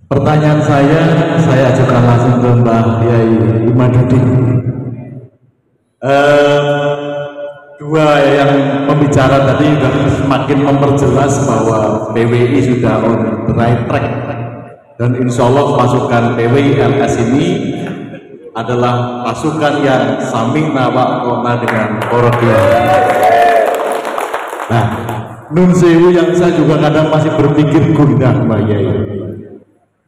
Pertanyaan saya ajukan langsung ke Mbak Yai Imadudin. Dua yang pembicara tadi sudah semakin memperjelas bahwa PWI sudah on the right track, dan insya Allah pasukan PWI LS ini adalah pasukan yang samina wa'tona dengan Porodia. Nah, nun sewu yang saya juga kadang masih berpikir gundah Mbak Yai.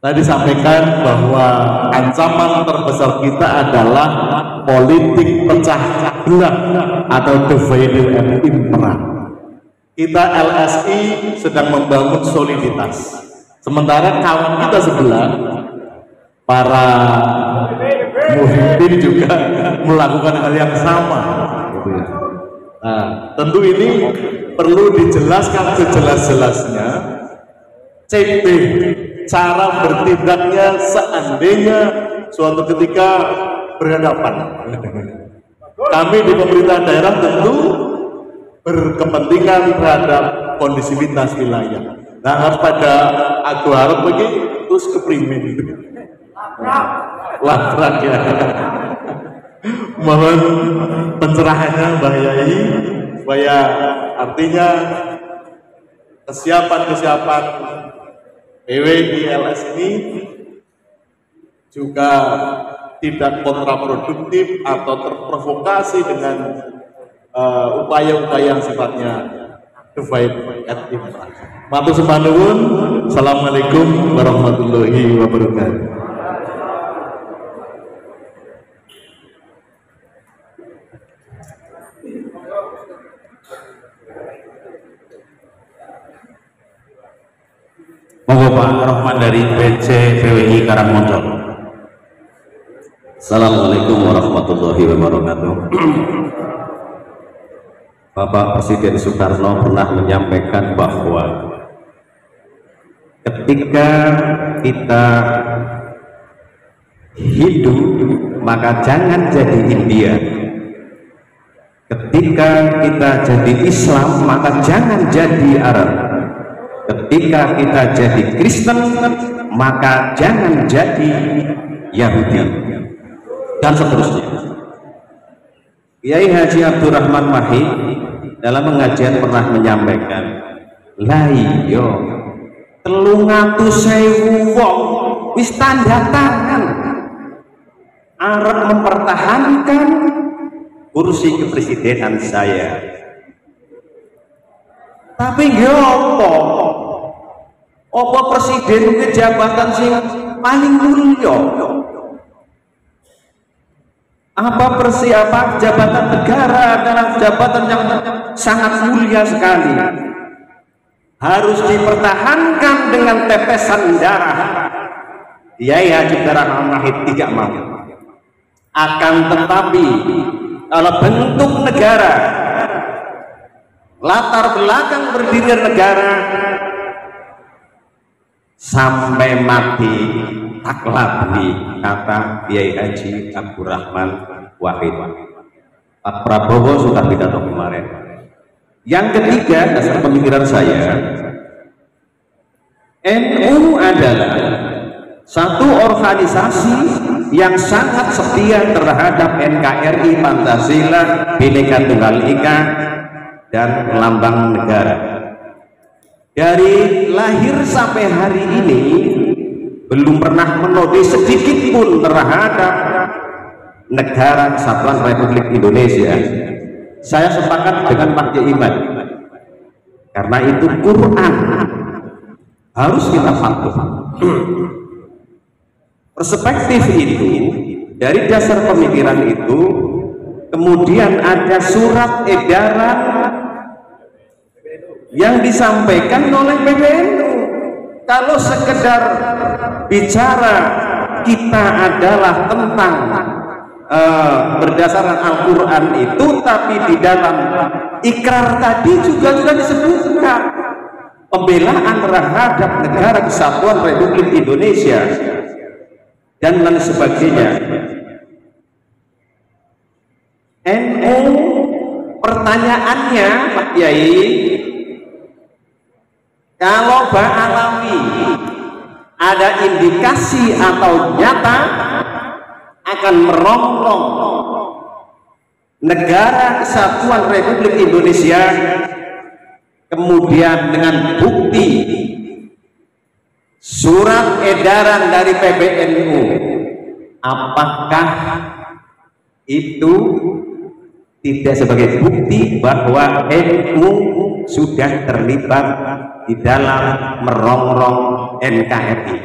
Tadi sampaikan bahwa ancaman terbesar kita adalah politik pecah belah atau divided and impera. Kita LSI sedang membangun soliditas, sementara kawan kita sebelah para muhibbin juga melakukan hal yang sama. Nah, tentu ini perlu dijelaskan sejelas-jelasnya. CB cara bertindaknya seandainya suatu ketika berhadapan. Kami di pemerintah daerah tentu berkepentingan terhadap kondisivitas wilayah. Nah, pada aku harap begini terus keprimen itu. Laprak ya. Mohon pencerahannya Mbak Yai supaya artinya kesiapan PWI LS ini juga tidak kontraproduktif atau terprovokasi dengan upaya-upaya yang sifatnya divide and impera. Matur sembah nuwun. Assalamualaikum warahmatullahi wabarakatuh. Monggo Pak Rohman dari PC PWI Karangmontor. Assalamualaikum warahmatullahi wabarakatuh. Bapak Presiden Soekarno pernah menyampaikan bahwa ketika kita Hindu maka jangan jadi India, ketika kita jadi Islam maka jangan jadi Arab, ketika kita jadi Kristen maka jangan jadi Yahudi, dan seterusnya. Kiai Haji Abdurrahman Wahid dalam pengajian pernah menyampaikan, lah iya 300.000 wong wis tanda tangan arep mempertahankan kursi kepresidenan saya, tapi nggih apa presiden itu jabatan sing paling mulia? Apa jabatan negara adalah jabatan yang sangat mulia sekali, harus dipertahankan dengan tetesan darah. Kiai Haji Abdurrahman Wahid tidak mau. Akan tetapi kalau bentuk negara, latar belakang berdiri negara, sampai mati taklabni, kata Kiai Haji Abdurrahman Wahid. Pak Prabowo sudah pidato kemarin. Yang ketiga, dasar pemikiran saya, NU adalah satu organisasi yang sangat setia terhadap NKRI, Pancasila, Bhinneka Tunggal Ika, dan lambang negara. Dari lahir sampai hari ini belum pernah menodai sedikit pun terhadap negara Kesatuan Republik Indonesia. Saya sepakat dengan Pak Iman, karena itu Quran harus kita patuh. Perspektif itu, dari dasar pemikiran itu, kemudian ada surat edaran yang disampaikan oleh PBNU. Kalau sekedar bicara kita adalah tentang berdasarkan Al-Quran itu, tapi di dalam ikrar tadi juga sudah disebutkan pembelaan terhadap negara Kesatuan Republik Indonesia dan lain sebagainya. NU, pertanyaannya Pak Kiai, kalau Mbak Alawi ada indikasi atau nyata akan merongrong negara kesatuan Republik Indonesia, kemudian dengan bukti surat edaran dari PBNU, apakah itu tidak sebagai bukti bahwa NU sudah terlibat di dalam merongrong NKRI?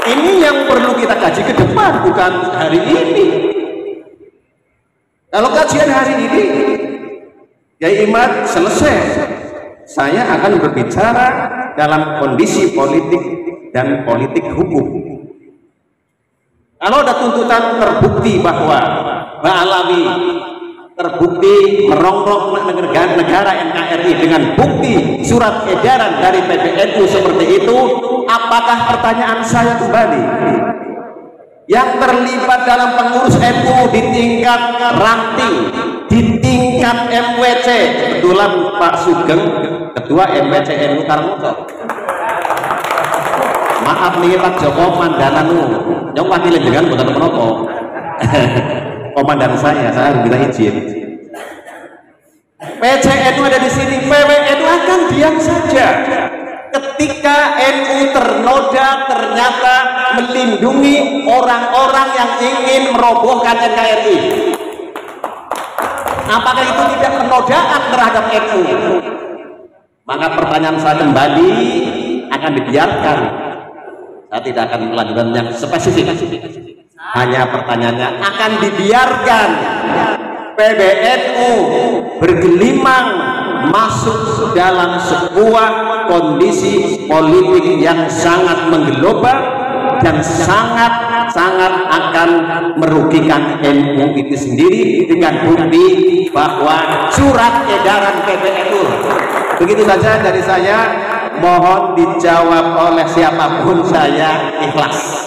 Ini yang perlu kita kaji ke depan, bukan hari ini. Kalau kajian hari ini Kiai Imad selesai, saya akan berbicara dalam kondisi politik dan politik hukum. Kalau ada tuntutan terbukti bahwa Mbak Alawi terbukti merongrong negara NKRI dengan bukti surat edaran dari PBNU seperti itu, apakah pertanyaan saya kembali, yang terlibat dalam pengurus NU di tingkat ranting, di tingkat MWC, kebetulan Pak Sugeng ketua MWC NU Karangmoco, maaf nih Pak Joko Mandananu yang wakil dengan bukan menopo komandan saya harus minta izin. PCNU ada di sini, PWNU akan diam saja ketika NU ternoda ternyata melindungi orang-orang yang ingin merobohkan NKRI. Apakah itu tidak penodaan terhadap NU? Maka pertanyaan saya kembali akan dibiarkan. Saya tidak akan melanjutkan yang spesifik. Hanya pertanyaannya, akan dibiarkan PBNU bergelimang masuk dalam sebuah kondisi politik yang sangat menggelobal dan sangat akan merugikan NU itu sendiri dengan bukti bahwa surat edaran PBNU. Begitu saja dari saya, mohon dijawab oleh siapapun, saya ikhlas.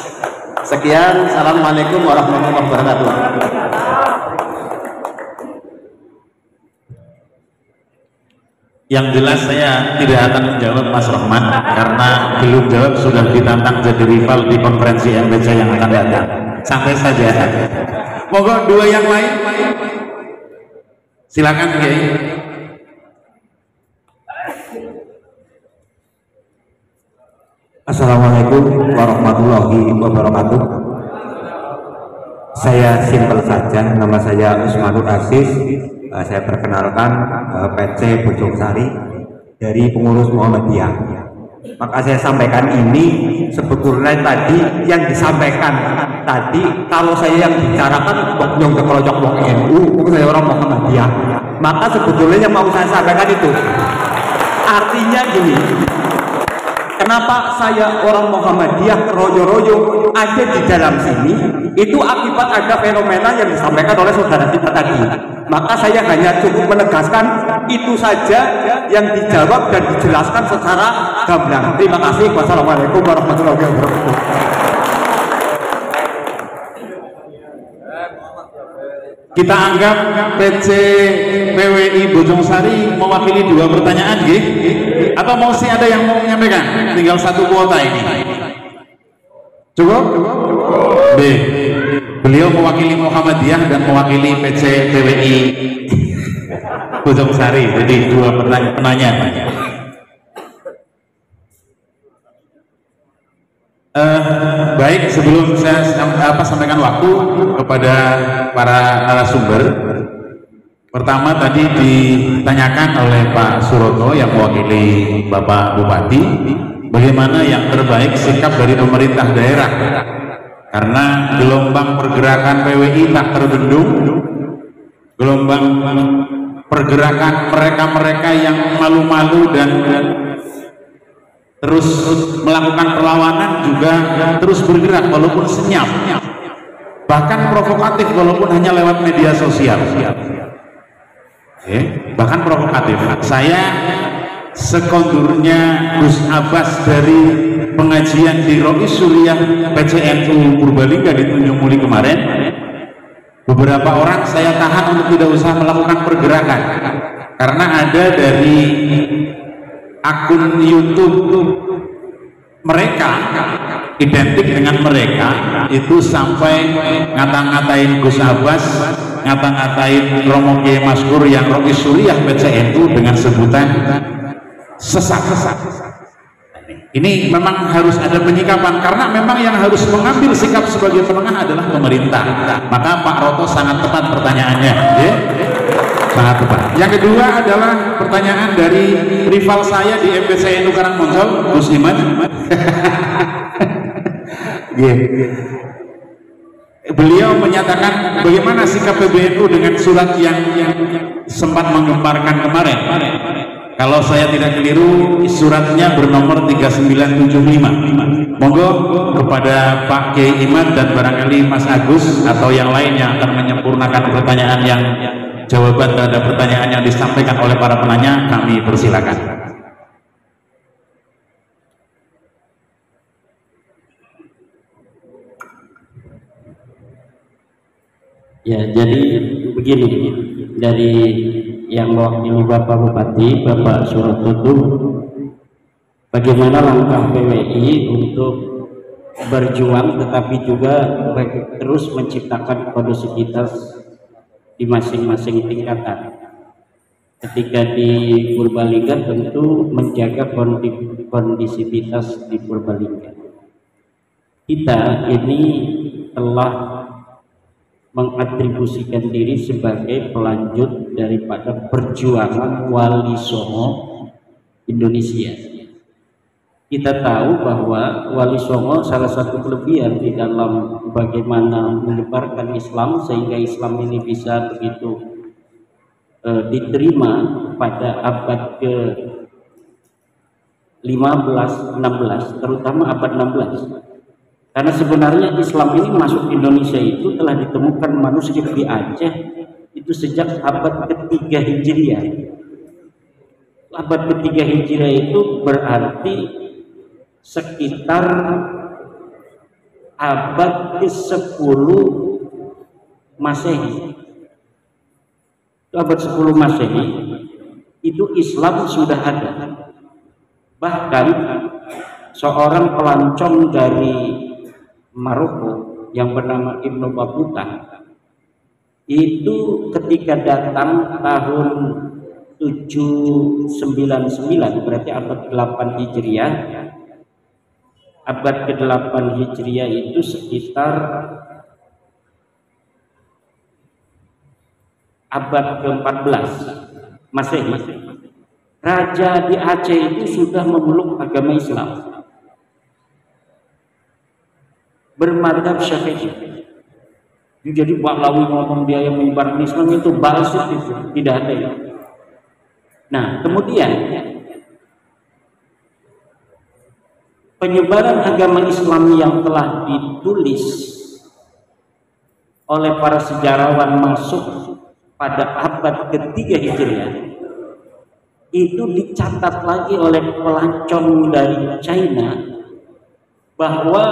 Sekian, assalamualaikum warahmatullahi wabarakatuh. Yang jelas saya tidak akan menjawab Mas Rahman karena belum jawab sudah ditantang jadi rival di konferensi MBC yang akan datang. Santai saja. Monggo dua yang lain. Silakan Kiai. Assalamualaikum warahmatullahi wabarakatuh. Saya simpel saja, nama saya Usmanur Aziz. Saya perkenalkan PC Bojong Sari dari pengurus Muhammadiyah. Maka saya sampaikan ini sebetulnya tadi yang disampaikan tadi, kalau saya yang bicarakan nyong kekolojok wong NU, saya orang Muhammadiyah. Maka sebetulnya yang mau saya sampaikan itu artinya gini. Kenapa saya orang Muhammadiyah royo-royo ada di dalam sini? Itu akibat ada fenomena yang disampaikan oleh saudara kita tadi. Maka saya hanya cukup menegaskan itu saja yang dijawab dan dijelaskan secara gamblang. Terima kasih. Wassalamualaikum warahmatullahi wabarakatuh. Kita anggap PC PWI Bojong Sari mewakili dua pertanyaan, atau masih ada yang mau menyampaikan? Tinggal satu kuota ini. Cukup? B. Beliau mewakili Muhammadiyah dan mewakili PC PWI Bojong Sari. Jadi dua penanya. Baik, sebelum saya sampaikan waktu kepada para narasumber. Pertama tadi ditanyakan oleh Pak Suroto yang mewakili Bapak Bupati, bagaimana yang terbaik sikap dari pemerintah daerah, karena gelombang pergerakan PWI tak terbendung, gelombang pergerakan mereka-mereka yang malu-malu dan terus melakukan perlawanan juga terus bergerak walaupun senyap, bahkan provokatif walaupun hanya lewat media sosial. Bahkan provokatif. Saya sekondurnya Gus Abbas dari pengajian di Rois Suriah PCNU Purbalingga di Tunjung Muli kemarin, beberapa orang saya tahan untuk tidak usah melakukan pergerakan karena ada dari akun YouTube mereka identik dengan mereka itu sampai ngata-ngatain Gus Abbas, ngata-ngatain Romo Kiai Maskur yang Rois Suriah PCNU dengan sebutan sesat. Ini memang harus ada penyikapan, karena memang yang harus mengambil sikap sebagai penengah adalah pemerintah. Maka Pak Roto sangat tepat pertanyaannya, ya? Sangat tepat. Yang kedua adalah pertanyaan dari rival saya di MPCNU Karangmonjol, Gus Iman. Beliau menyatakan bagaimana sikap PBNU dengan surat yang sempat menggemparkan kemarin. Kalau saya tidak keliru, suratnya bernomor 3975. Monggo kepada Pak Kiai Iman dan barangkali Mas Agus atau yang lain yang akan menyempurnakan pertanyaan yang jawaban terhadap pertanyaan yang disampaikan oleh para penanya, kami persilakan. Ya, jadi begini, dari yang mewakili Bapak Bupati, Bapak Suroto, bagaimana langkah PWI untuk berjuang tetapi juga terus menciptakan kondisivitas di masing-masing tingkatan. Ketika di Purbalingga tentu menjaga kondisivitas di Purbalingga. Kita ini telah mengatribusikan diri sebagai pelanjut daripada perjuangan Wali Songo Indonesia. Kita tahu bahwa Wali Songo salah satu kelebihan di dalam bagaimana menyebarkan Islam sehingga Islam ini bisa begitu diterima pada abad ke 15, 16, terutama abad 16. Karena sebenarnya Islam ini masuk Indonesia itu telah ditemukan manuskrip di Aceh itu sejak abad ketiga Hijriah. Abad ketiga Hijriah itu berarti sekitar abad ke-10 Masehi. Abad 10 Masehi itu Islam sudah ada. Bahkan seorang pelancong dari Maroko yang bernama Ibnu Battuta itu ketika datang tahun 799 berarti abad 8 Hijriah, abad ke-8 Hijriah itu sekitar abad ke-14 Masehi. Raja di Aceh itu sudah memeluk agama Islam, bermadzhab Syafi'i. Jadi Baklawi ngomong dia yang menyebarkan Islam itu basit, itu tidak ada ya. Nah, kemudian penyebaran agama Islam yang telah ditulis oleh para sejarawan masuk pada abad ketiga Hijriah itu dicatat lagi oleh pelancong dari China bahwa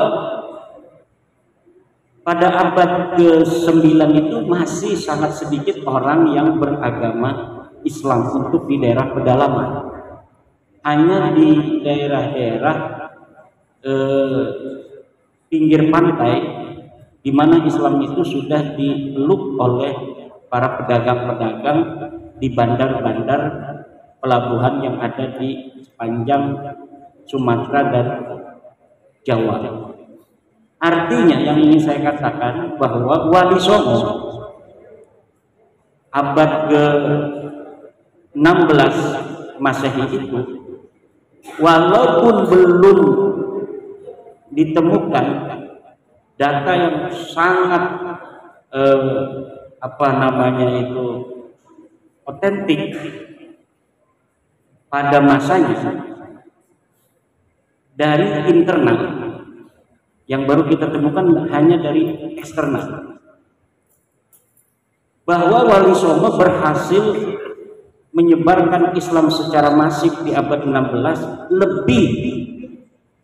pada abad ke-9 itu masih sangat sedikit orang yang beragama Islam untuk di daerah pedalaman. Hanya di daerah-daerah pinggir pantai di mana Islam itu sudah dipeluk oleh para pedagang-pedagang di bandar-bandar pelabuhan yang ada di sepanjang Sumatera dan Jawa. Artinya yang ingin saya katakan bahwa Wali Songo abad ke-16 Masehi itu walaupun belum ditemukan data yang sangat otentik pada masanya dari internal, yang baru kita temukan hanya dari eksternal, bahwa Wali Songo berhasil menyebarkan Islam secara masif di abad 16 lebih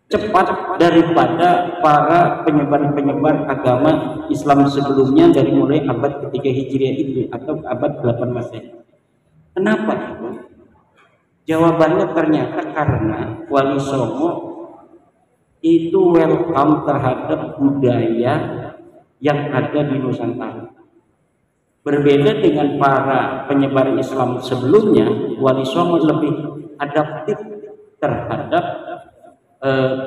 cepat daripada para penyebar-penyebar agama Islam sebelumnya dari mulai abad ketiga Hijriah itu atau abad 8 Masehi. Kenapa? Jawabannya ternyata karena Wali Songo itu welcome terhadap budaya yang ada di Nusantara. Berbeda dengan para penyebar Islam sebelumnya, Wali Songo lebih adaptif terhadap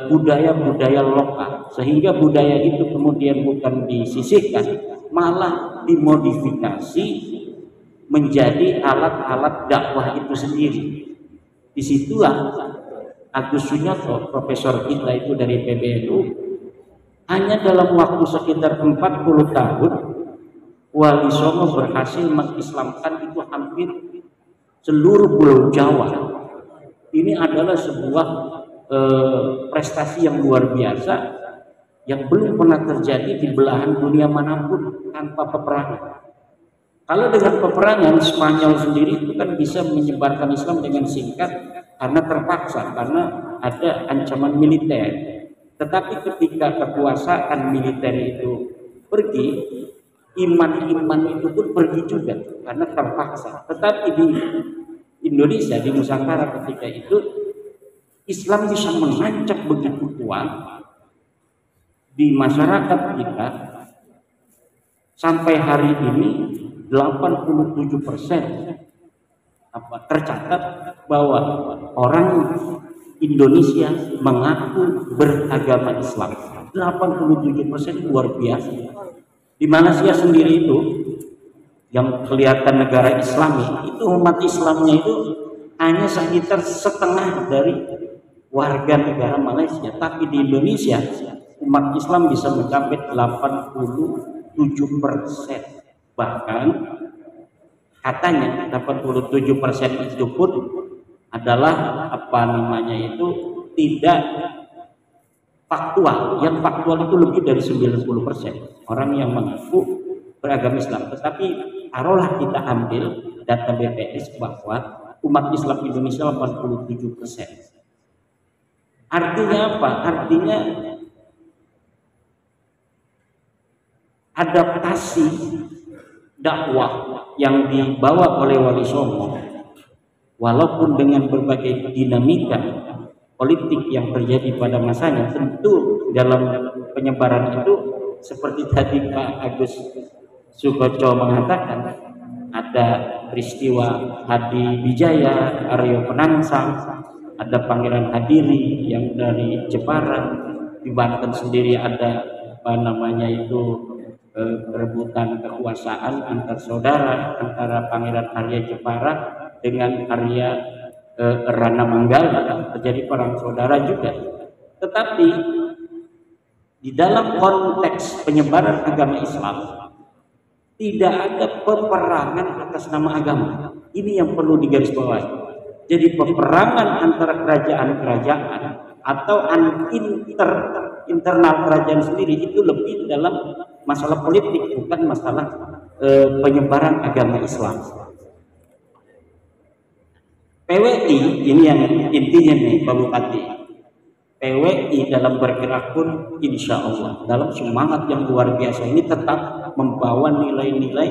budaya-budaya lokal, sehingga budaya itu kemudian bukan disisihkan, malah dimodifikasi menjadi alat-alat dakwah itu sendiri. Disitulah Agus Sunyoto, profesor kita itu dari PBNU, hanya dalam waktu sekitar 40 tahun Wali Songo berhasil mengislamkan itu hampir seluruh Pulau Jawa. Ini adalah sebuah prestasi yang luar biasa yang belum pernah terjadi di belahan dunia manapun tanpa peperangan. Kalau dengan peperangan, Spanyol sendiri itu kan bisa menyebarkan Islam dengan singkat karena terpaksa, karena ada ancaman militer. Tetapi ketika kekuasaan militer itu pergi, iman-iman itu pun pergi juga karena terpaksa. Tetapi di Indonesia, di Nusantara ketika itu Islam bisa menancap begitu kuat di masyarakat kita sampai hari ini 87% tercatat bahwa orang Indonesia mengaku beragama Islam. 87% luar biasa. Di Malaysia sendiri itu yang kelihatan negara Islami, itu umat Islamnya itu hanya sekitar setengah dari warga negara Malaysia. Tapi di Indonesia umat Islam bisa mencapai 87%. Bahkan katanya 87% itu pun adalah tidak faktual. Yang faktual itu lebih dari 90% orang yang mengaku beragama Islam. Tetapi taruhlah kita ambil data BPS bahwa umat Islam Indonesia 87%. Artinya apa? Artinya adaptasi dakwah yang dibawa oleh Wali Songo, walaupun dengan berbagai dinamika politik yang terjadi pada masanya, tentu dalam penyebaran itu seperti tadi Pak Agus Sukoco mengatakan, ada peristiwa Hadi Wijaya, Aryo Penangsang, ada Pangeran Hadiri yang dari Jepara, di Banten sendiri ada perebutan kekuasaan antar saudara antara Pangeran Arya Jepara dengan Arya Rana Manggala, terjadi perang saudara juga. Tetapi di dalam konteks penyebaran agama Islam tidak ada peperangan atas nama agama. Ini yang perlu digarisbawahi. Jadi peperangan antara kerajaan-kerajaan atau internal kerajaan sendiri itu lebih dalam masalah politik, bukan masalah penyebaran agama Islam. PWI ini yang intinya nih Pak Bupati. PWI dalam bergerak pun insya Allah dalam semangat yang luar biasa ini tetap membawa nilai-nilai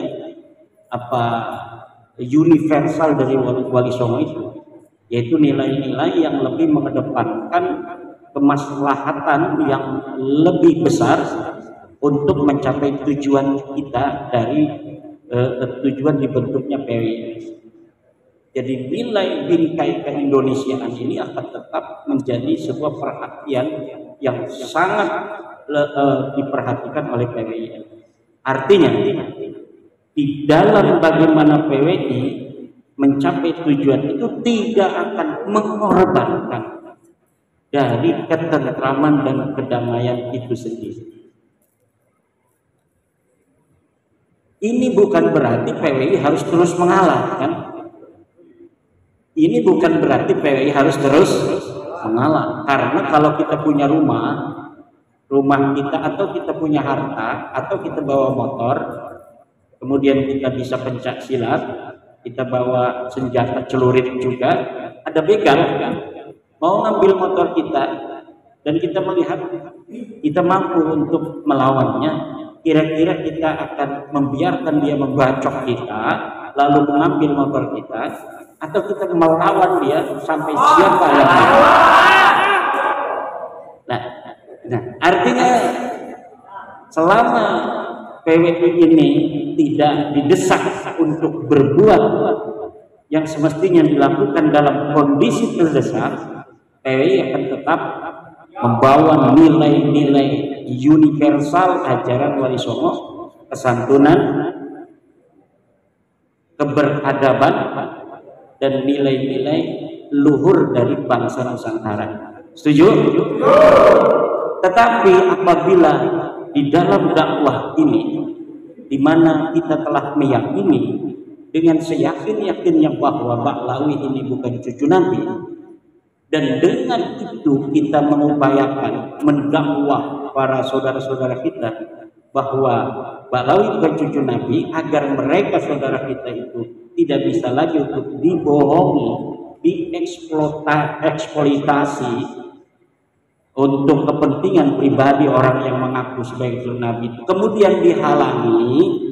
universal dari Wali Songo itu, yaitu nilai-nilai yang lebih mengedepankan kemaslahatan yang lebih besar untuk mencapai tujuan kita dari tujuan dibentuknya PWI. Jadi nilai bingkai keindonesiaan ini akan tetap menjadi sebuah perhatian yang sangat diperhatikan oleh PWI. Artinya di dalam bagaimana PWI mencapai tujuan itu tidak akan mengorbankan dari ketentraman dan kedamaian itu sendiri. Ini bukan berarti PWI harus terus mengalah, kan? Ini bukan berarti PWI harus terus mengalah. Karena kalau kita punya rumah kita atau kita punya harta atau kita bawa motor, kemudian kita bisa pencak silat, kita bawa senjata celurit juga, ada begal, kan? Mau ngambil motor kita dan kita melihat kita mampu untuk melawannya, kira-kira kita akan membiarkan dia membacok kita lalu mengambil motor kita, atau kita melawan dia sampai siapa yang menang? Nah, Nah, artinya selama PWI ini tidak didesak untuk berbuat yang semestinya dilakukan dalam kondisi terdesak, PWI akan tetap membawa nilai-nilai universal ajaran Wali Songo, kesantunan, keberadaban, dan nilai-nilai luhur dari bangsa Nusantara. Setuju? Tetapi apabila di dalam dakwah ini, di mana kita telah meyakini dengan seyakin-yakinnya bahwa Baklawi ini bukan cucu Nabi, dan dengan itu kita mengupayakan mendakwah para saudara-saudara kita bahwa Baklawi bukan cucu Nabi, agar mereka saudara kita itu tidak bisa lagi untuk dibohongi, dieksploitasi untuk kepentingan pribadi orang yang mengaku sebagai cucu Nabi, kemudian dihalangi.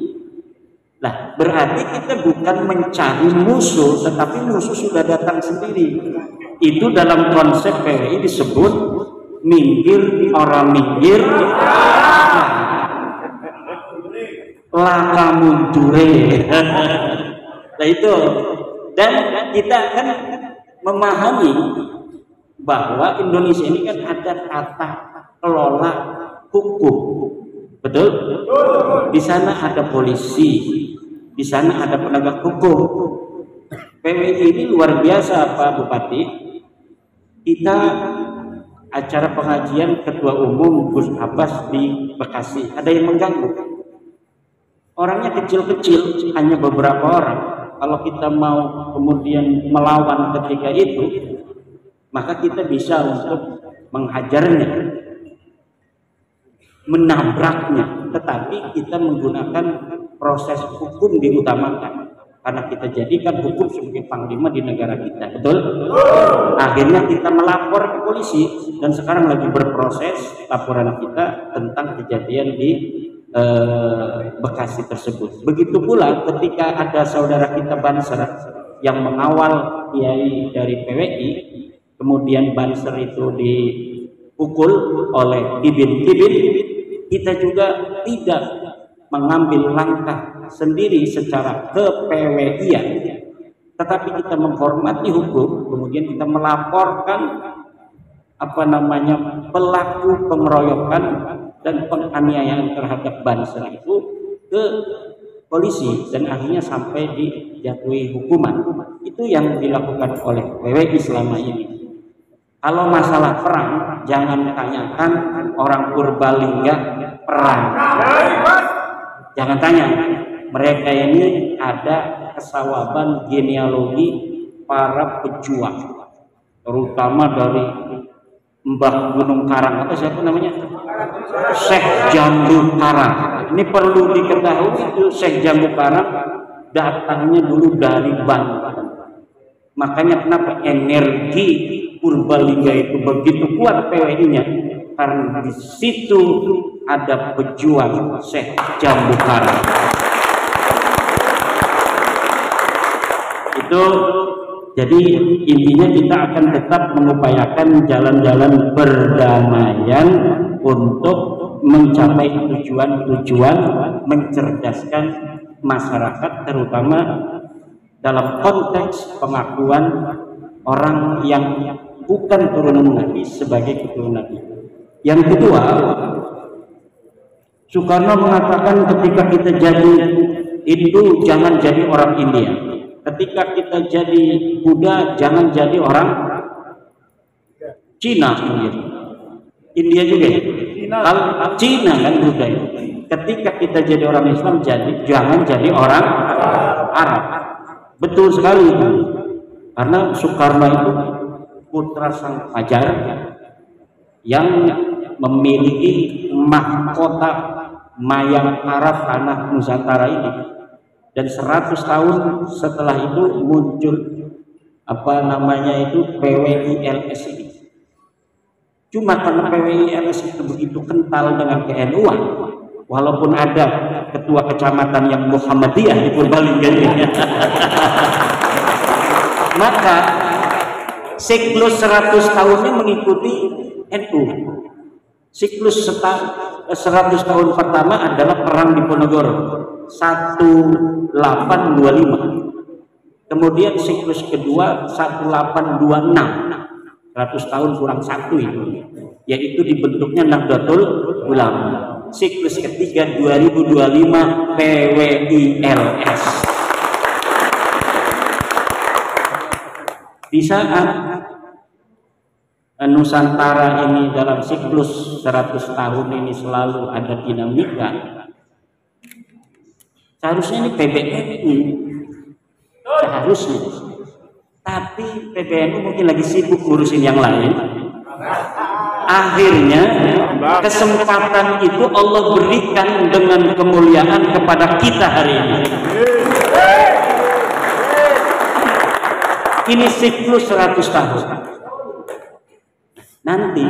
Nah, berarti kita bukan mencari musuh, tetapi musuh sudah datang sendiri. Itu dalam konsep PWI disebut minggir orang minggir, laka munture. Nah itu, dan kita akan memahami bahwa Indonesia ini kan ada tata kelola hukum, betul? Di sana ada polisi, di sana ada penegak hukum. PWI ini luar biasa, Pak Bupati. Kita acara pengajian Ketua Umum Gus Abbas di Bekasi, ada yang mengganggu. Orangnya kecil-kecil, hanya beberapa orang. Kalau kita mau kemudian melawan ketika itu, maka kita bisa untuk menghajarnya, menabraknya, tetapi kita menggunakan proses hukum diutamakan, karena kita jadikan hukum sebagai panglima di negara kita, betul? Akhirnya kita melapor ke polisi, dan sekarang lagi berproses laporan kita tentang kejadian di Bekasi tersebut. Begitu pula ketika ada saudara kita Banser yang mengawal kiai dari PWI, kemudian Banser itu dipukul oleh Ibin, kita juga tidak mengambil langkah sendiri secara ke-PWI-an, tetapi kita menghormati hukum, kemudian kita melaporkan pelaku pengeroyokan dan penganiayaan terhadap Banser itu ke polisi, dan akhirnya sampai dijatuhi hukuman. Itu yang dilakukan oleh PWI selama ini. Kalau masalah perang, jangan tanyakan orang Purbalingga perang. Jangan tanya, mereka ini ada kesawaban genealogi para pejuang, terutama dari Mbah Gunung Karang, apa siapa namanya? Syekh Jambu Karang. Ini perlu diketahui, itu Syekh Jambu Karang datangnya dulu dari Banten. Makanya kenapa energi Purbalingga itu begitu kuat PWI-nya, karena di situ ada pejuang Syekh Jambu Karang. Itu jadi intinya kita akan tetap mengupayakan jalan-jalan perdamaian untuk mencapai tujuan-tujuan mencerdaskan masyarakat, terutama dalam konteks pengakuan orang yang bukan turunan Nabi sebagai keturunan Nabi. Yang kedua, Soekarno mengatakan ketika kita jadi Hindu jangan jadi orang India, ketika kita jadi Buddha jangan jadi orang Cina mungkin. India juga ya? Kalau Cina kan Buddha itu. Ketika kita jadi orang Islam jangan jadi orang Arab. Betul sekali itu. Karena Soekarno itu putra sang fajar yang memiliki mahkota mayang Arab tanah Nusantara ini. Dan 100 tahun setelah itu muncul PWI LS ini. Cuma karena PWI LS itu begitu kental dengan KNU-an, walaupun ada ketua kecamatan yang Muhammadiyah di Purbalingga ini, maka siklus 100 tahunnya mengikuti NU. Siklus 100 tahun pertama adalah perang Diponegoro 1825. Kemudian siklus kedua 1826, 100 tahun kurang 1 itu, yaitu dibentuknya Nahdlatul Ulama. Siklus ketiga 2025 PWILS. Di saat Nusantara ini dalam siklus 100 tahun ini selalu ada dinamika, seharusnya ini PBNU, seharusnya, tapi PBNU mungkin lagi sibuk ngurusin yang lain. Akhirnya kesempatan itu Allah berikan dengan kemuliaan kepada kita hari ini. Ini siklus 100 tahun. Nanti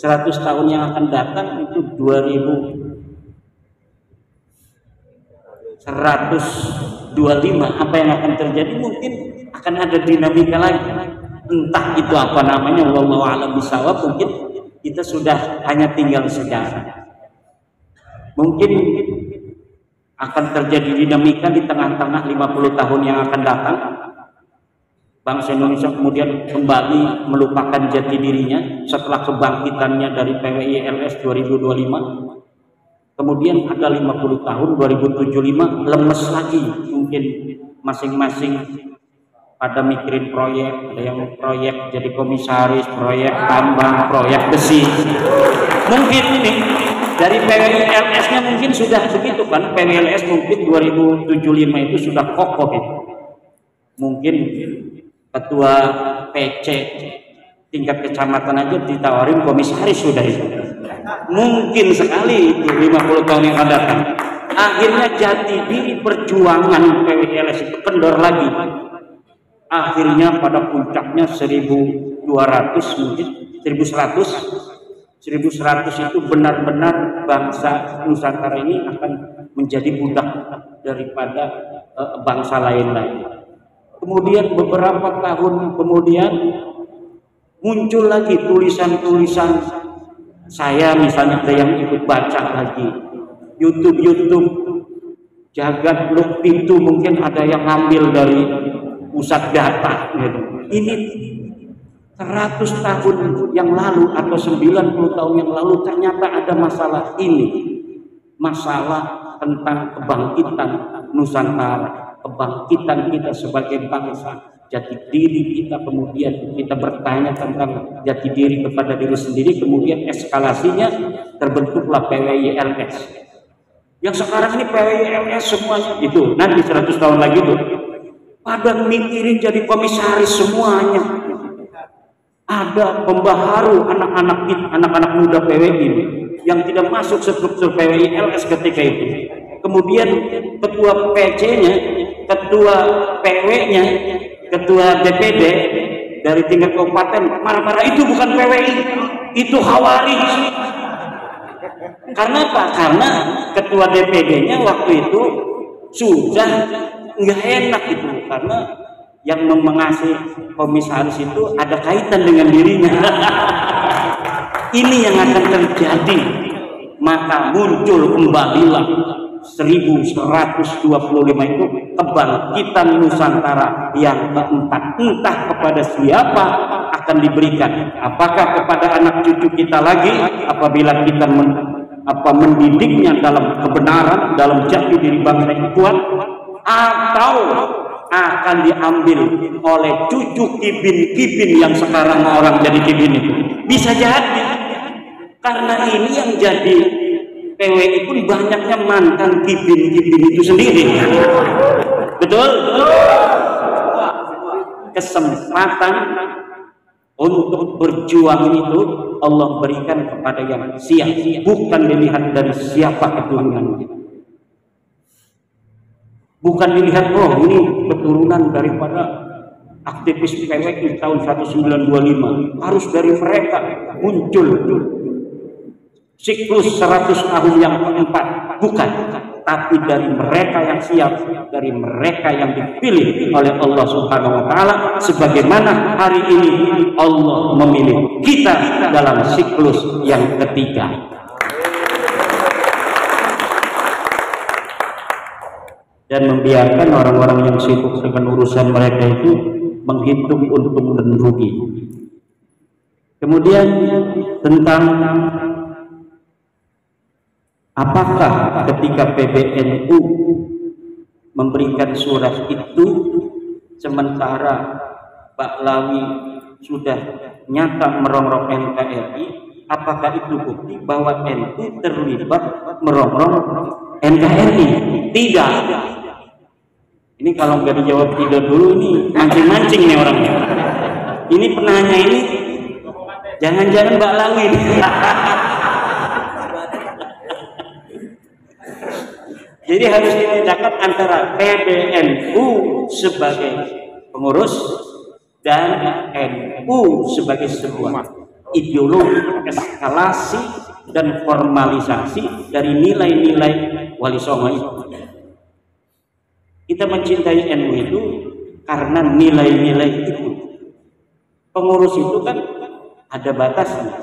100 tahun yang akan datang itu 2125. Apa yang akan terjadi? Mungkin akan ada dinamika lagi. Entah itu apa namanya, wallahu a'lam bishawab. Mungkin kita sudah hanya tinggal sejarah. Mungkin akan terjadi dinamika di tengah-tengah 50 tahun yang akan datang. Bangsa Indonesia kemudian kembali melupakan jati dirinya setelah kebangkitannya dari PWILS 2025. Kemudian ada 50 tahun 2075 lemes lagi, mungkin masing-masing pada mikirin proyek, ada yang proyek jadi komisaris, proyek tambang, proyek besi. Mungkin ini dari PWILS-nya mungkin sudah begitu kan, PWILS mungkin 2075 itu sudah kokoh itu. Mungkin ketua PC tingkat kecamatan aja ditawarin komisaris sudah itu. Mungkin sekali itu 50 tahun yang akan datang. Akhirnya jati diri perjuangan PWILS itu kendor lagi. Akhirnya pada puncaknya 1200 mungkin 1100 itu benar-benar bangsa Nusantara ini akan menjadi budak daripada bangsa lain-lain. Kemudian beberapa tahun kemudian muncul lagi tulisan-tulisan saya, misalnya ada yang ikut baca lagi YouTube Jagat Lukti itu mungkin ada yang ngambil dari pusat data gitu. Ini 100 tahun yang lalu atau 90 tahun yang lalu ternyata ada masalah ini, masalah tentang kebangkitan Nusantara, kebangkitan kita sebagai bangsa, jati diri kita. Kemudian kita bertanya tentang jati diri kepada diri sendiri, kemudian eskalasinya terbentuklah PWILS. Yang sekarang ini PWILS semuanya itu nanti 100 tahun lagi tuh pada mikirin jadi komisaris semuanya. Ada pembaharu anak-anak muda PWI yang tidak masuk struktur PWILS ketika itu. Kemudian ketua PC-nya, ketua PW-nya, ketua DPD dari tingkat kabupaten marah-marah, itu bukan PWI, itu khawarij. Karena apa? Karena ketua DPD-nya waktu itu sudah nggak enak itu, karena yang mengasih komisaris itu ada kaitan dengan dirinya. Ini yang akan terjadi. Maka muncul kembalilah 1125 itu kebangkitan Nusantara yang keempat. Entah kepada siapa akan diberikan, apakah kepada anak cucu kita lagi apabila kita mendidiknya dalam kebenaran, dalam jati diri bangsa yang kuat, atau akan diambil oleh cucu kibin-kibin yang sekarang orang jadi kibin itu. Bisa jadi, karena ini yang jadi PWI pun banyaknya mantan kibin-kibin itu sendiri. Betul? Kesempatan untuk berjuang itu Allah berikan kepada yang siap, bukan dilihat dari siapa keturunannya. Bukan dilihat, oh ini keturunan daripada aktivis PWI tahun 1925, harus dari mereka muncul siklus 100 tahun yang keempat. Bukan, tetapi dari mereka yang siap, dari mereka yang dipilih oleh Allah Subhanahu wa taala, sebagaimana hari ini Allah memilih kita dalam siklus yang ketiga. Dan membiarkan orang-orang yang sibuk dengan urusan mereka itu menghitung untung dan rugi. Kemudian tentang apakah ketika PBNU memberikan surat itu sementara Baklawi sudah nyata merongrong NKRI, apakah itu bukti bahwa NU terlibat merongrong NKRI? Tidak. Ini kalau nggak dijawab tidak dulu nih mancing-mancing nih orangnya. Ini penanya ini jangan-jangan Mbak Lawi. Jadi harus dibedakan antara PBNU sebagai pengurus dan NU sebagai sebuah ideologi eskalasi dan formalisasi dari nilai-nilai Wali Songo itu. Kita mencintai NU itu karena nilai-nilai itu. Pengurus itu kan ada batasnya.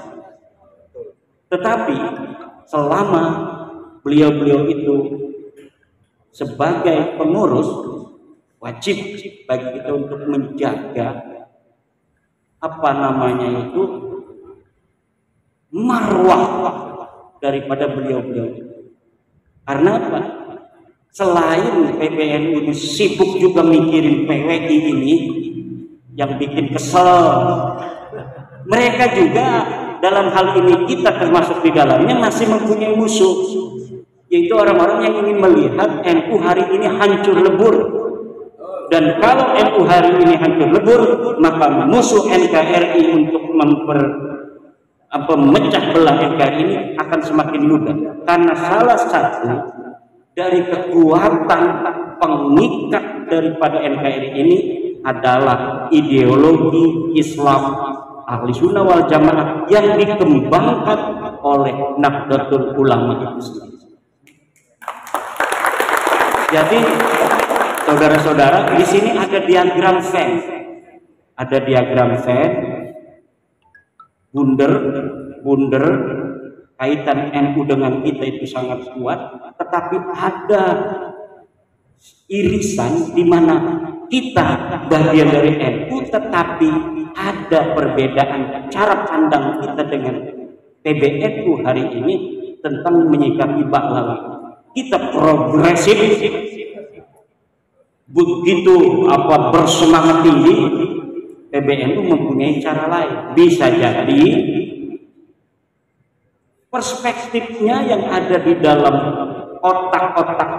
Tetapi selama beliau-beliau itu sebagai pengurus, wajib bagi kita untuk menjaga apa namanya itu marwah daripada beliau-beliau. Karena apa? Selain PBNU ini sibuk juga mikirin PWI ini yang bikin kesel, mereka juga dalam hal ini kita termasuk di dalamnya masih mempunyai musuh, yaitu orang-orang yang ingin melihat NU hari ini hancur lebur. Dan kalau NU hari ini hancur lebur, maka musuh NKRI untuk memecah belah NKRI ini akan semakin mudah. Karena salah satu dari kekuatan pengikat daripada NKRI ini adalah ideologi Islam Ahli Sunnah wal Jamaah yang dikembangkan oleh Nahdlatul Ulama itu sendiri. Jadi saudara-saudara, di sini ada diagram Venn. Ada diagram Venn, bunder, kaitan NU dengan kita itu sangat kuat, tetapi ada irisan di mana kita bagian dari NU, tetapi ada perbedaan cara pandang kita dengan PBNU hari ini tentang menyikapi Baklawi. Kita progresif, begitu bersemangat tinggi. PBNU mempunyai cara lain. Bisa jadi perspektifnya yang ada di dalam otak-otak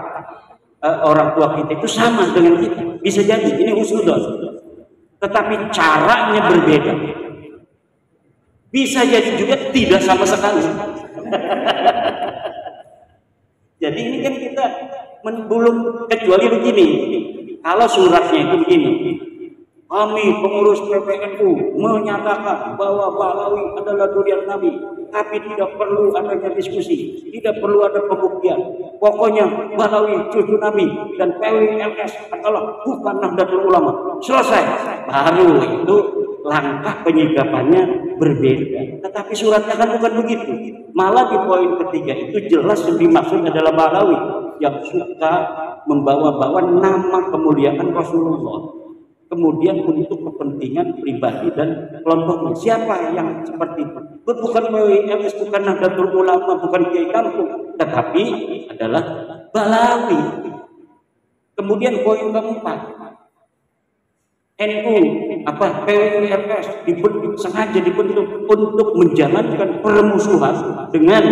orang tua kita itu sama dengan kita. Bisa jadi ini husnudon, tetapi caranya berbeda. Bisa jadi juga tidak sama sekali. Jadi ini kan kita belum, kecuali begini, kalau suratnya itu begini, kami pengurus PBNU menyatakan bahwa Baklawi adalah durian Nabi, tapi tidak perlu adanya diskusi, tidak perlu ada pembuktian. Pokoknya Baklawi cucu Nabi dan PWLS adalah bukan Nahdlatul Ulama. Selesai. Baru itu langkah penyikapannya berbeda. Tetapi suratnya kan bukan begitu. Malah di poin ketiga itu jelas yang dimaksud adalah Baklawi yang suka membawa-bawa nama kemuliaan Rasulullah, kemudian untuk kepentingan pribadi dan kelompoknya. Siapa yang seperti itu? Bukan PWLS, bukan Nahdlatul Ulama, bukan Kiai Kampung, tetapi adalah Baklawi. Kemudian poin keempat, NU PWLS sengaja dibentuk untuk menjalankan permusuhan dengan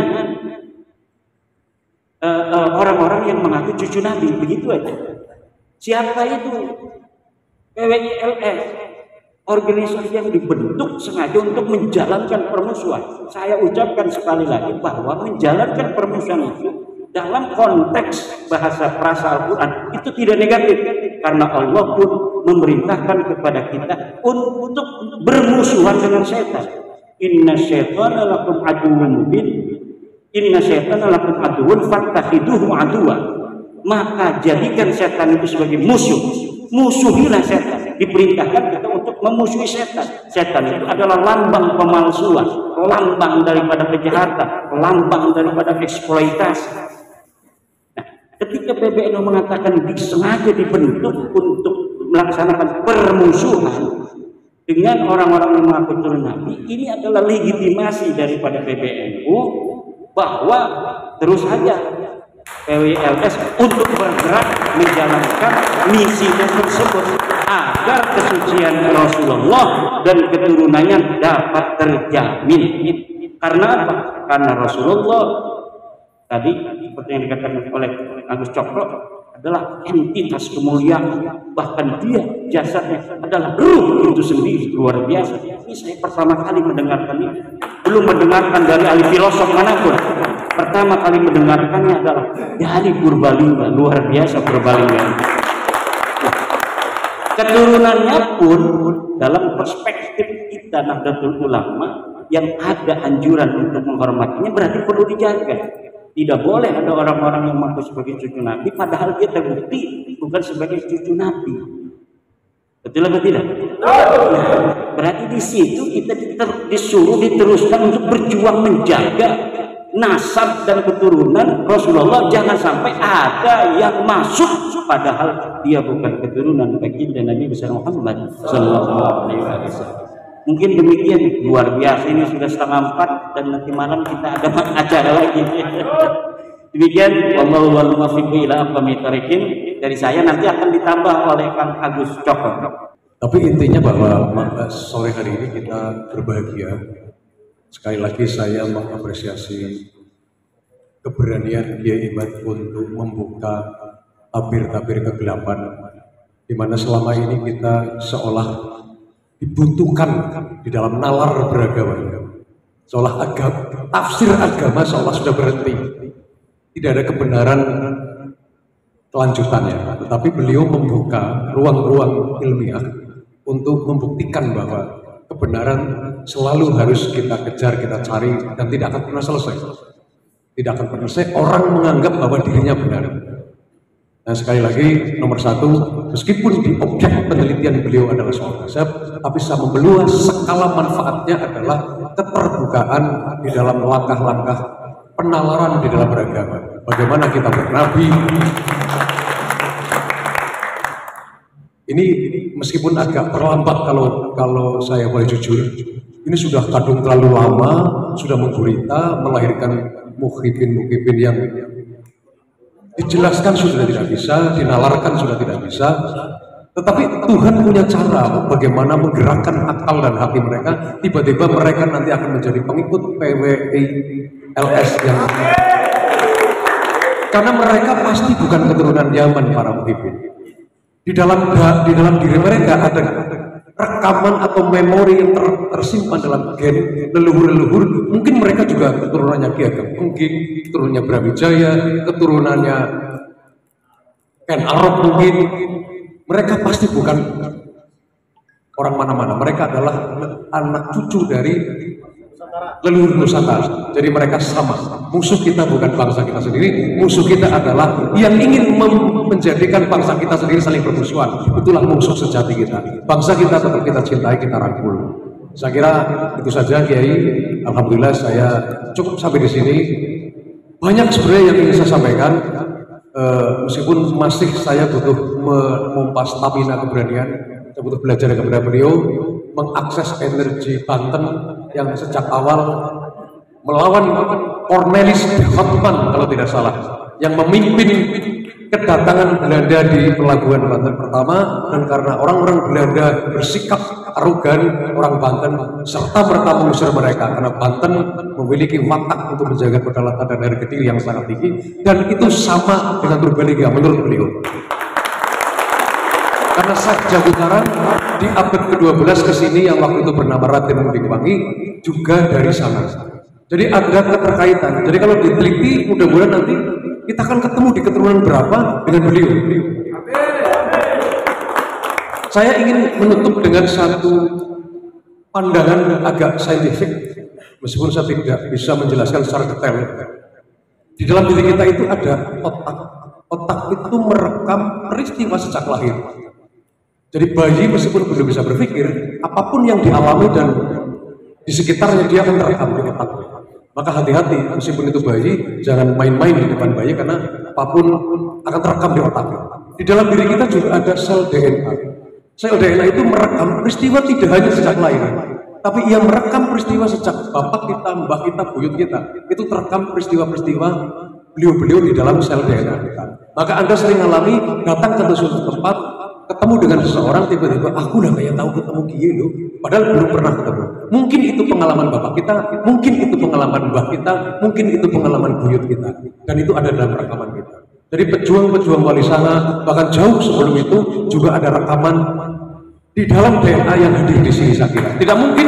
orang-orang yang mengaku cucu Nabi, begitu aja. Siapa itu? PWLS, organisasi yang dibentuk sengaja untuk menjalankan permusuhan. Saya ucapkan sekali lagi bahwa menjalankan permusuhan itu dalam konteks bahasa frasa Al-Quran itu tidak negatif, karena Allah pun memerintahkan kepada kita untuk bermusuhan dengan setan. Inna syaitana lakum aduwwun mubin, inna syaitana lakum aduwwun fattakhiduhu aduwwa. maka jadikan setan itu sebagai musuh. Musuhilah setan. Diperintahkan kita untuk memusuhi setan. Setan itu adalah lambang pemalsuan, lambang daripada kejahatan, lambang daripada eksploitasi. Nah, ketika PBNU mengatakan disengaja dibentuk untuk melaksanakan permusuhan dengan orang-orang yang mengaku turun Nabi, ini adalah legitimasi daripada PBNU bahwa terus saja PWLS untuk bergerak menjalankan misinya tersebut agar kesucian Rasulullah dan keturunannya dapat terjamin. Karena apa? Karena Rasulullah tadi seperti yang dikatakan oleh Agus Cokro adalah entitas kemuliaan, bahkan dia jasadnya adalah ruh itu sendiri, luar biasa. Ini saya pertama kali mendengarkan ini, belum mendengarkan dari ahli filosof manapun. Pertama kali mendengarkannya adalah dari Purbalingga, luar biasa Purbalingga. Keturunannya pun dalam perspektif kita Nahdlatul Ulama yang ada anjuran untuk menghormatinya berarti perlu dijaga. Tidak boleh ada orang-orang yang mengaku sebagai cucu Nabi padahal dia terbukti bukan sebagai cucu Nabi. Betul atau tidak? Nah, berarti di situ kita disuruh diteruskan untuk berjuang menjaga nasab dan keturunan Rasulullah, jangan sampai ada yang masuk padahal dia bukan keturunan baginda Nabi besar Muhammad sallallahu alaihi wasallam. Mungkin demikian, luar biasa. Ini sudah 3:30 dan nanti malam kita ada acara lagi. Demikian, wallahu wal muwaffiq ila aqwamit thoriqin. Dari saya nanti akan ditambah oleh Kang Agus Cokro. Tapi intinya bahwa sore hari ini kita berbahagia. Sekali lagi saya mengapresiasi keberanian Kiai Imad untuk membuka tabir-tabir kegelapan, di mana selama ini kita seolah dibutuhkan di dalam nalar beragama, seolah tafsir agama seolah sudah berhenti, tidak ada kebenaran kelanjutannya. Tetapi beliau membuka ruang-ruang ilmiah untuk membuktikan bahwa kebenaran selalu harus kita kejar, kita cari, dan tidak akan pernah selesai. Tidak akan pernah selesai orang menganggap bahwa dirinya benar. Nah, sekali lagi, nomor satu, meskipun di objek penelitian beliau adalah soal nasab, tapi sama meluas skala manfaatnya adalah keterbukaan di dalam langkah-langkah penalaran di dalam beragama. Bagaimana kita bernabi. Ini meskipun agak terlambat kalau saya boleh jujur, ini sudah kadung terlalu lama, sudah menggurita, melahirkan mukhibin yang dijelaskan sudah tidak bisa, dinalarkan sudah tidak bisa. Tetapi Tuhan punya cara bagaimana menggerakkan akal dan hati mereka. Tiba-tiba mereka nanti akan menjadi pengikut PWLS yang karena mereka pasti bukan keturunan Yaman para mukhibin. Di dalam diri mereka ada rekaman atau memori yang tersimpan dalam gen leluhur-leluhur. Mungkin mereka juga keturunannya Ki Ageng Pengging, keturunannya Brawijaya, keturunannya Ken Arok mungkin. Mereka pasti bukan orang mana-mana. Mereka adalah anak cucu dari leluhur Nusantara. Jadi mereka sama. Musuh kita bukan bangsa kita sendiri. Musuh kita adalah yang ingin menjadikan bangsa kita sendiri saling bermusuhan. Itulah musuh sejati kita. Bangsa kita tetap kita cintai, kita rangkul. Saya kira itu saja, Kiai. Alhamdulillah saya cukup sampai di sini. Banyak sebenarnya yang ingin saya sampaikan. Meskipun masih saya butuh memompa stamina keberanian, saya butuh belajar kepada beliau, mengakses energi Banten yang sejak awal melawan Cornelis de Houtman kalau tidak salah, yang memimpin kedatangan Belanda di pelabuhan Banten pertama, dan karena orang-orang Belanda bersikap arogan, orang Banten serta merta mengusir mereka karena Banten memiliki watak untuk menjaga kedaulatan dan harga diri yang sangat tinggi, dan itu sama dengan Purbalingga menurut beliau. Karena Syekh Jagutara di abad ke-12 ke sini yang waktu itu bernama Raden Mundingwangi juga dari sana. Jadi ada keterkaitan. Jadi kalau diteliti mudah-mudahan nanti kita akan ketemu di keturunan berapa dengan beliau. Saya ingin menutup dengan satu pandangan agak saintifik, meskipun saya tidak bisa menjelaskan secara detail. Di dalam diri kita itu ada otak, Otak itu merekam peristiwa sejak lahir. Jadi bayi meskipun belum bisa berpikir, apapun yang dialami dan di sekitarnya dia akan terekam di otaknya. Maka hati-hati, meskipun itu bayi, jangan main-main di depan bayi karena apapun akan terekam di otaknya. Di dalam diri kita juga ada sel DNA. Sel DNA itu merekam peristiwa tidak hanya sejak lahir, tapi ia merekam peristiwa sejak bapak kita, mbak kita, buyut kita. Itu terekam peristiwa-peristiwa beliau-beliau di dalam sel DNA kita. Maka Anda sering alami datang ke suatu tempat, ketemu dengan seseorang, tiba-tiba aku udah kayak tahu ketemu dia loh, padahal belum pernah ketemu. Mungkin itu pengalaman bapak kita, mungkin itu pengalaman mbah kita, mungkin itu pengalaman buyut kita, dan itu ada dalam rekaman kita. Jadi pejuang-pejuang wali sana, bahkan jauh sebelum itu juga ada rekaman di dalam DNA yang hadir di sini. Saya kira tidak mungkin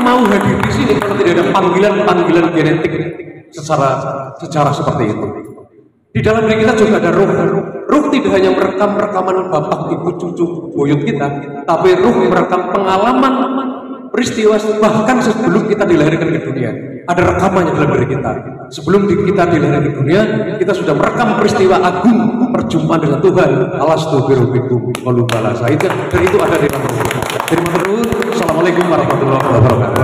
mau hadir di sini kalau tidak ada panggilan genetik secara seperti itu. Di dalam diri kita juga ada ruh. Ruh tidak hanya merekam rekaman bapak, ibu, cucu, buyut kita, tapi ruh merekam pengalaman peristiwa bahkan sebelum kita dilahirkan ke dunia. Ada rekamannya dalam diri kita. Sebelum kita dilahirkan ke dunia, kita sudah merekam peristiwa agung perjumpaan dengan Tuhan. Alastubirubikum walubalasa. Dan itu ada di dalam ruh. Terima kasih. Assalamualaikum warahmatullahi wabarakatuh.